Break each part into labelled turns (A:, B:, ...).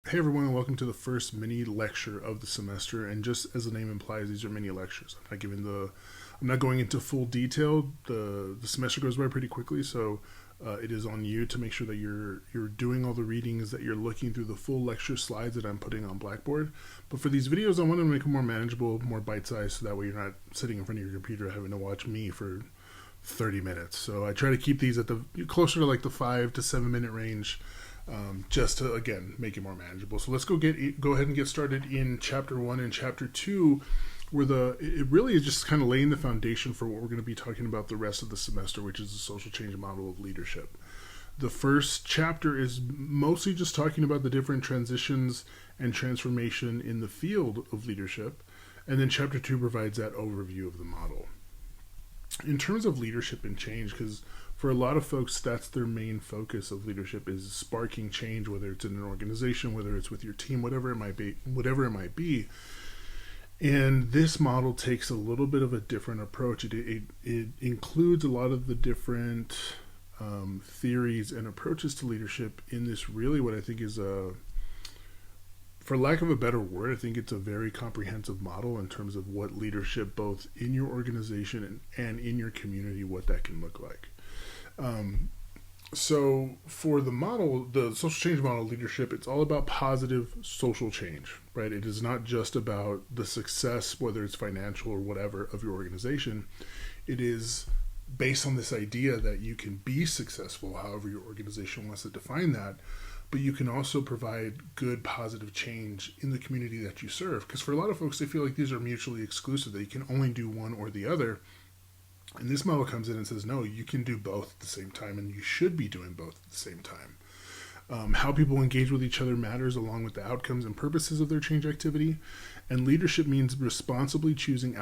A: Hey everyone, and welcome to the first mini lecture of the semester. And just as the name implies, these are mini lectures. I'm not going into full detail. The semester goes by pretty quickly, so it is on you to make sure that you're doing all the readings, that you're looking through the full lecture slides that I'm putting on Blackboard. But for these videos, I want to make them more manageable, more bite-sized, so that way you're not sitting in front of your computer having to watch me for 30 minutes. So I try to keep these at the closer to like the 5 to 7 minute range, just to again make it more manageable. So let's go ahead and get started in chapter 1 and chapter 2, where it really is just kind of laying the foundation for what we're going to be talking about the rest of the semester, which is the social change model of leadership. The first chapter is mostly just talking about the different transitions and transformation in the field of leadership, and then chapter 2 provides that overview of the model. In terms of leadership and change, because for a lot of folks, that's their main focus of leadership, is sparking change, whether it's in an organization, whether it's with your team, whatever it might be. And this model takes a little bit of a different approach. It includes a lot of the different theories and approaches to leadership in this really what I think is for lack of a better word, I think it's a very comprehensive model in terms of what leadership, both in your organization and in your community, what that can look like. So for the model, the social change model of leadership, it's all about positive social change, right? It is not just about the success, whether it's financial or whatever, of your organization. It is based on this idea that you can be successful, however your organization wants to define that, but you can also provide good, positive change in the community that you serve. Because for a lot of folks, they feel like these are mutually exclusive, that you can only do one or the other. And this model comes in and says, no, you can do both at the same time, and you should be doing both at the same time. How people engage with each other matters, along with the outcomes and purposes of their change activity. And leadership means responsibly choosing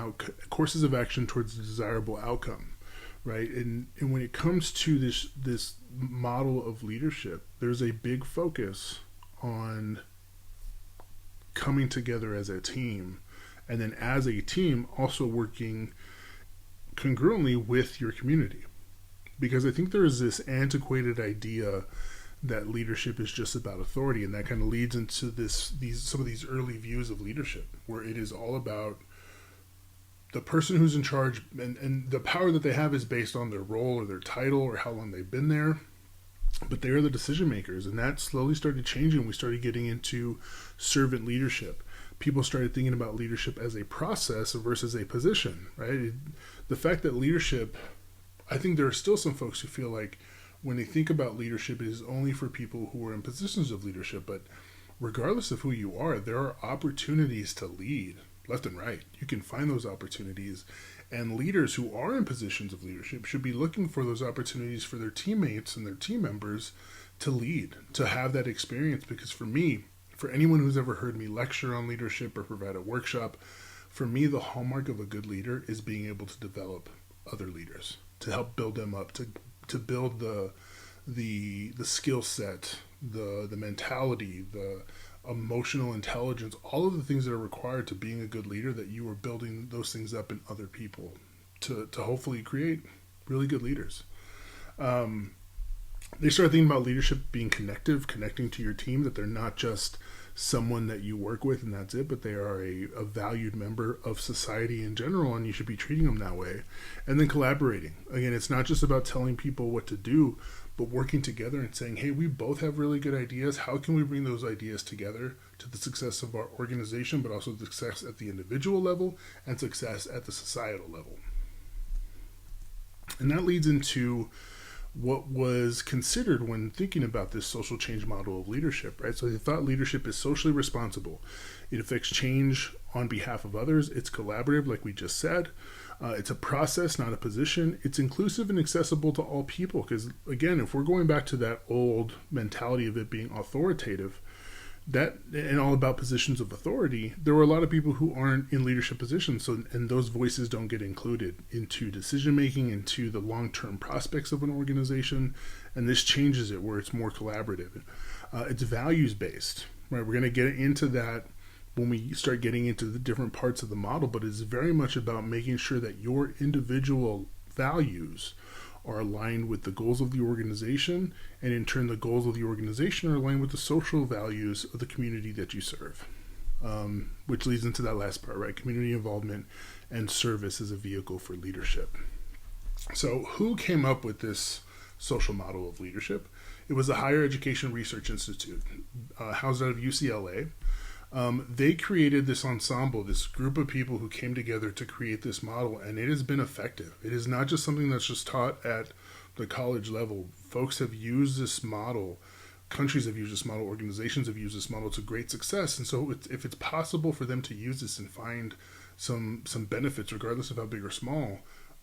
A: courses of action towards a desirable outcome, right? And when it comes to this model of leadership, there's a big focus on coming together as a team, and then as a team also working congruently with your community. Because I think there is this antiquated idea that leadership is just about authority, and that kind of leads into some of these early views of leadership, where it is all about the person who's in charge, and the power that they have is based on their role or their title or how long they've been there, but they are the decision makers. And that slowly started changing. We started getting into servant leadership. People started thinking about leadership as a process versus a position, right? The fact that leadership, I think there are still some folks who feel like when they think about leadership, it is only for people who are in positions of leadership. But regardless of who you are, there are opportunities to lead left and right. You can find those opportunities, and leaders who are in positions of leadership should be looking for those opportunities for their teammates and their team members to lead, to have that experience. Because for anyone who's ever heard me lecture on leadership or provide a workshop, for me, the hallmark of a good leader is being able to develop other leaders, to help build them up, to build the skill set, the mentality, the emotional intelligence, all of the things that are required to being a good leader, that you are building those things up in other people to hopefully create really good leaders. They start thinking about leadership being connecting to your team, that they're not just someone that you work with and that's it, but they are a valued member of society in general, and you should be treating them that way. And then collaborating. Again, it's not just about telling people what to do, but working together and saying, hey, we both have really good ideas. How can we bring those ideas together to the success of our organization, but also the success at the individual level and success at the societal level? And that leads into what was considered when thinking about this social change model of leadership, right? So they thought leadership is socially responsible. It affects change on behalf of others. It's collaborative, like we just said. It's a process, not a position. It's inclusive and accessible to all people. Because again, if we're going back to that old mentality of it being authoritative, that and all about positions of authority, there were a lot of people who aren't in leadership positions, and those voices don't get included into decision making, into the long-term prospects of an organization. And this changes it, where it's more collaborative. It's values based, right? We're going to get into that when we start getting into the different parts of the model, but it's very much about making sure that your individual values are aligned with the goals of the organization, and in turn, the goals of the organization are aligned with the social values of the community that you serve. Which leads into that last part, right? Community involvement and service as a vehicle for leadership. So, who came up with this social model of leadership? It was the Higher Education Research Institute, housed out of UCLA. They created this ensemble, this group of people who came together to create this model, and it has been effective. It is not just something that's just taught at the college level. Folks have used this model, countries have used this model, organizations have used this model to great success. And so if it's possible for them to use this and find some benefits, regardless of how big or small,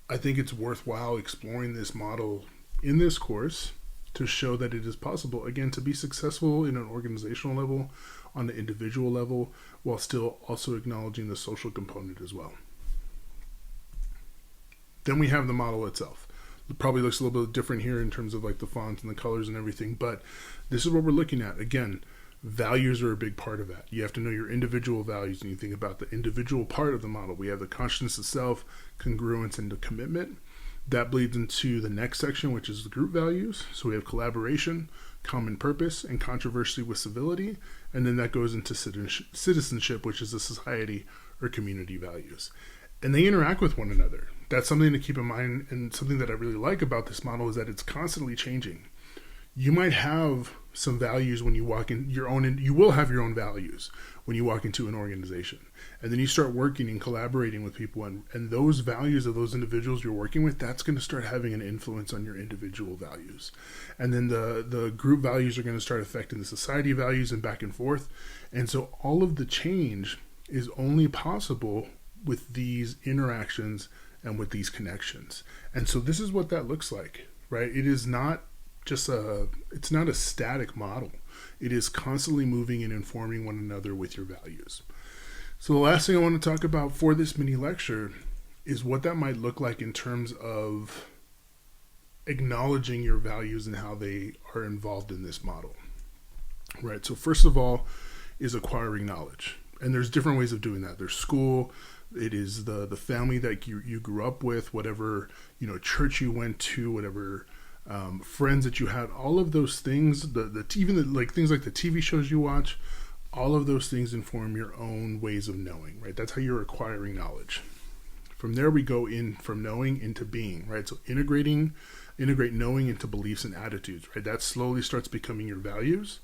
A: I think it's worthwhile exploring this model in this course to show that it is possible, again, to be successful in an organizational level, on the individual level, while still also acknowledging the social component as well. Then we have the model itself. It probably looks a little bit different here in terms of like the fonts and the colors and everything, but this is what we're looking at. Again, values are a big part of that. You have to know your individual values, and you think about the individual part of the model. We have the consciousness of self, congruence, and the commitment. That bleeds into the next section, which is the group values. So we have collaboration, common purpose, and controversy with civility. And then that goes into citizenship, which is the society or community values. And they interact with one another. That's something to keep in mind, and something that I really like about this model is that it's constantly changing. You might have some values when you walk in your own, and you will have your own values when you walk into an organization. And then you start working and collaborating with people, and those values of those individuals you're working with, that's going to start having an influence on your individual values. And then the group values are going to start affecting the society values, and back and forth. And so all of the change is only possible with these interactions and with these connections. And so this is what that looks like, right? It is not just it's not a static model. It is constantly moving and informing one another with your values. So the last thing I want to talk about for this mini lecture is what that might look like in terms of acknowledging your values and how they are involved in this model, right? So first of all is acquiring knowledge. And there's different ways of doing that. There's school. It is the family that you grew up with, whatever, church you went to, whatever friends that you had, all of those things, things like the TV shows you watch, all of those things inform your own ways of knowing, right? That's how you're acquiring knowledge. From there, we go in from knowing into being, right? So integrate knowing into beliefs and attitudes, right? That slowly starts becoming your values.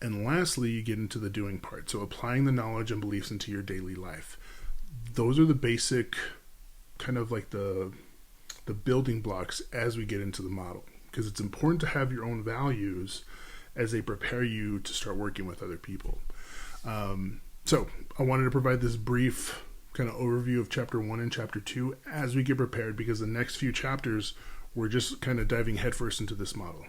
A: And lastly, you get into the doing part. So applying the knowledge and beliefs into your daily life. Those are the basic kind of like the building blocks as we get into the model, because it's important to have your own values as they prepare you to start working with other people. So I wanted to provide this brief kind of overview of chapter 1 and chapter 2 as we get prepared, because the next few chapters we're just kind of diving headfirst into this model.